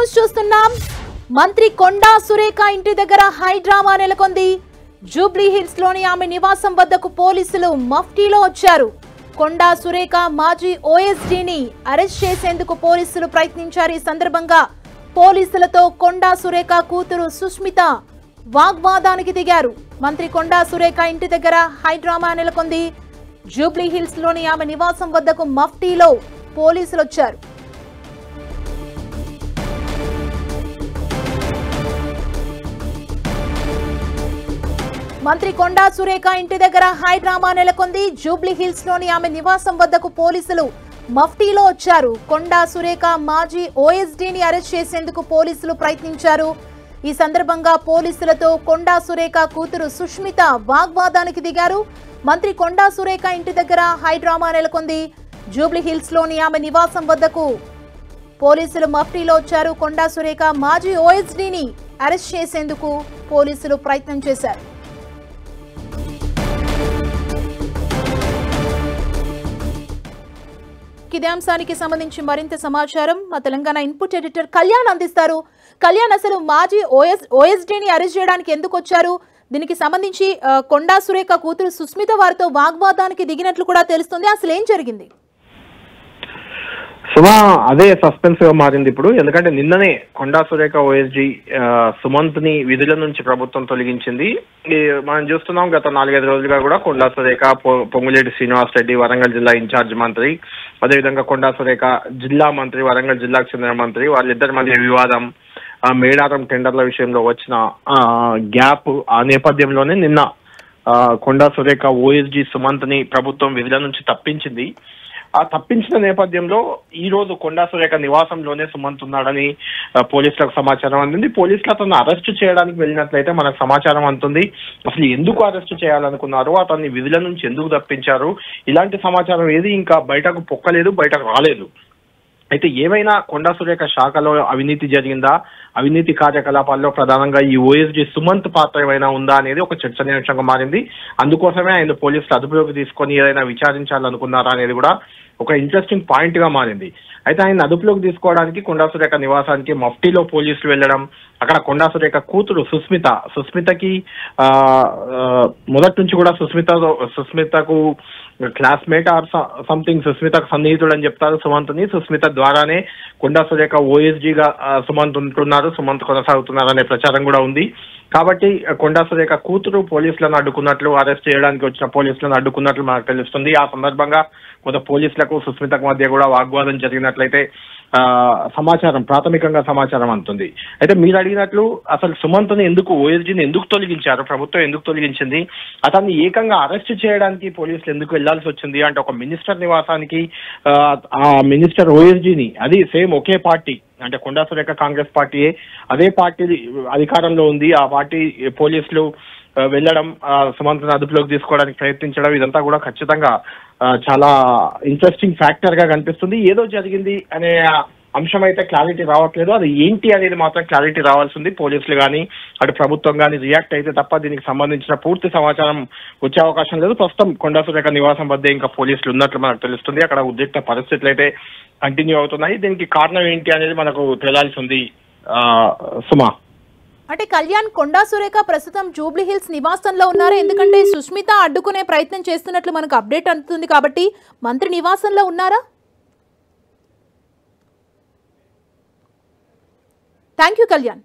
News చూస్తున్నాం. మంత్రి కొండా సురేఖ ఇంటి దగ్గర హై డ్రామా నెలకొంది. జూబ్లీ హిల్స్ లోని ఆమె నివాసం వద్దకు పోలీసులు మఫ్టీలో వచ్చారు. కొండా సురేఖ మాజీ ఓఎస్డీని అరెస్ట్ చేసేందుకు పోలీసులు ప్రయత్నించారు. ఈ సందర్భంగా పోలీసులతో కొండా సురేఖ కూతురు సుస్మిత వాగ్వాదానికి దిగారు. మంత్రి కొండా సురేఖ ఇంటి దగ్గర హై డ్రామా నెలకొంది. జూబ్లీ హిల్స్ లోని ఆమె నివాసం వద్దకు మఫ్టీలో పోలీసులు వచ్చారు. మంత్రి కొండా సురేఖ ఇంటి దగ్గర హై డ్రామా నెలకొంది. జూబ్లీ హిల్స్ లోని ఆమె నివాసం వద్దకు పోలీసులు మఫ్టీలో వచ్చారు. కొండా సురేఖ మాజీ ఓఎస్డీని అరెస్ట్ చేసేందుకు పోలీసులు ప్రయత్నించారు. ఈ సందర్భంగా పోలీసులతో కొండా సురేఖ కూతురు సుష్మిత వాగ్వాదానికి దిగారు. మంత్రి కొండా సురేఖ ఇంటి దగ్గర హై డ్రామా నెలకొంది. జూబ్లీ హిల్స్ లోని ఆమె నివాసం వద్దకు పోలీసులు మఫ్టీలో వచ్చారు. కొండా సురేఖ మాజీ ఓఎస్డీని అరెస్ట్ చేసేందుకు పోలీసులు ప్రయత్నం చేశారు. ఇదే అంశానికి సంబంధించి మరింత సమాచారం మా తెలంగాణ ఇన్పుట్ ఎడిటర్ కళ్యాణ్ అందిస్తారు. కళ్యాణ్, అసలు మాజీ ఓఎస్డీని అరెస్ట్ చేయడానికి ఎందుకు వచ్చారు? దీనికి సంబంధించి కొండా సురేఖ కూతురు సుస్మిత వారితో వాగ్వాదానికి దిగినట్లు కూడా తెలుస్తుంది. అసలు ఏం జరిగింది? సుమా, అదే సస్పెన్స్ గా మారింది ఇప్పుడు. ఎందుకంటే నిన్ననే కొండా సురేఖ ఓఎస్జీ సుమంత్ ని విధుల నుంచి ప్రభుత్వం తొలగించింది. మనం చూస్తున్నాం గత 4-5 రోజులుగా కూడా కొండా సురేఖ, పొంగులేటి శ్రీనివాస్ రెడ్డి వరంగల్ జిల్లా ఇన్ఛార్జ్ మంత్రి, అదేవిధంగా కొండా సురేఖ జిల్లా మంత్రి, వరంగల్ జిల్లాకు చెందిన మంత్రి, వాళ్ళిద్దరి మధ్య వివాదం, మేడారం టెండర్ల విషయంలో వచ్చిన గ్యాప్, ఆ నేపథ్యంలోనే నిన్న కొండా సురేఖ ఓఎస్జీ సుమంత్ ని ప్రభుత్వం విధుల నుంచి తప్పించింది. ఆ తప్పించిన నేపథ్యంలో ఈ రోజు కొండా సురేఖ నివాసంలోనే సుమంత్ ఉన్నాడని పోలీసులకు సమాచారం అందింది. పోలీసులు అతన్ని అరెస్టు చేయడానికి వెళ్ళినట్లయితే మనకు సమాచారం అందుతుంది. అసలు ఎందుకు అరెస్టు చేయాలనుకున్నారు, అతన్ని విధుల నుంచి ఎందుకు తప్పించారు, ఇలాంటి సమాచారం ఏది ఇంకా బయటకు పొక్కలేదు, బయటకు రాలేదు. అయితే ఏమైనా కొండా సురేఖ శాఖలో అవినీతి జరిగిందా, అవినీతి కార్యకలాపాల్లో ప్రధానంగా ఈ ఓఎస్డీ సుమంత్ పాత్ర ఏమైనా ఉందా అనేది ఒక చర్చనీయాంశంగా మారింది. అందుకోసమే ఆయన పోలీసులు అదుపులోకి తీసుకొని ఏదైనా విచారించాలనుకున్నారా అనేది కూడా ఒక ఇంట్రెస్టింగ్ పాయింట్ గా మారింది. అయితే ఆయన అదుపులోకి తీసుకోవడానికి కొండా సురేఖ నివాసానికి మఫ్టీలో పోలీసులు వెళ్లడం, అక్కడ కొండా సురేఖ కూతురు సుస్మితకి మొదటి నుంచి కూడా సుస్మితకు క్లాస్మేట్ ఆర్ సంథింగ్, సుస్మితకు సన్నిహితుడు అని చెప్తారు సుమంత్ని. సుస్మిత ద్వారానే కొండా సురేఖ ఓఎస్జీగా సుమంత్ ఉంటున్నారు, సుమంత్ కొనసాగుతున్నారు అనే ప్రచారం కూడా ఉంది. కాబట్టి కొండా సురేఖ కూతురు పోలీసులను అడ్డుకున్నట్లు, అరెస్ట్ చేయడానికి వచ్చిన పోలీసులను అడ్డుకున్నట్లు మనకు తెలుస్తుంది. ఆ సందర్భంగా కొంత పోలీసులకు సుస్మితకు మధ్య కూడా వాగ్వాదం జరిగినట్లయితే ప్రాథమికంగా సమాచారం అందుతుంది. అయితే మీరు అడిగినట్లు అసలు సుమంత్ని ఎందుకు, ఓఎస్డీని ఎందుకు తొలగించారు, ప్రభుత్వం ఎందుకు తొలగించింది, అతన్ని ఏకంగా అరెస్ట్ చేయడానికి పోలీసులు ఎందుకు వెళ్లాల్సి వచ్చింది అంటే, ఒక మినిస్టర్ నివాసానికి ఆ మినిస్టర్ ఓఎస్డీని, అది సేమ్ ఒకే పార్టీ అంటే కొండా సురేఖ కాంగ్రెస్ పార్టీయే, అదే పార్టీ అధికారంలో ఉంది, ఆ పార్టీ పోలీసులు వెళ్లడం, సుమంత్ని అదుపులోకి తీసుకోవడానికి ప్రయత్నించడం, ఇదంతా కూడా ఖచ్చితంగా చాలా ఇంట్రెస్టింగ్ ఫ్యాక్టర్ గా కనిపిస్తుంది. ఏదో జరిగింది అనే అంశం అయితే క్లారిటీ రావట్లేదు. అది ఏంటి అనేది మాత్రం క్లారిటీ రావాల్సింది. పోలీసులు కానీ అటు ప్రభుత్వం కానీ రియాక్ట్ అయితే తప్ప దీనికి సంబంధించిన పూర్తి సమాచారం వచ్చే అవకాశం లేదు. ప్రస్తుతం కొండా సురేఖ నివాసం వద్ద ఇంకా పోలీసులు ఉన్నట్లు మనకు తెలుస్తుంది. అక్కడ ఉద్రిక్త పరిస్థితులు అయితే కంటిన్యూ అవుతున్నాయి. దీనికి కారణం ఏంటి అనేది మనకు తెలియాల్సి ఉంది. సుమా, అంటే కళ్యాణ్, కొండా సురేఖ ప్రస్తుతం జూబ్లీ హిల్స్ నివాసంలో ఉన్నారు. ఎందుకంటే సుష్మిత అడ్డుకునే ప్రయత్నం చేస్తున్నట్లు మనకు అప్డేట్ అందుతుంది. కాబట్టి మంత్రి నివాసంలో ఉన్నారా? Thank you Kalyan.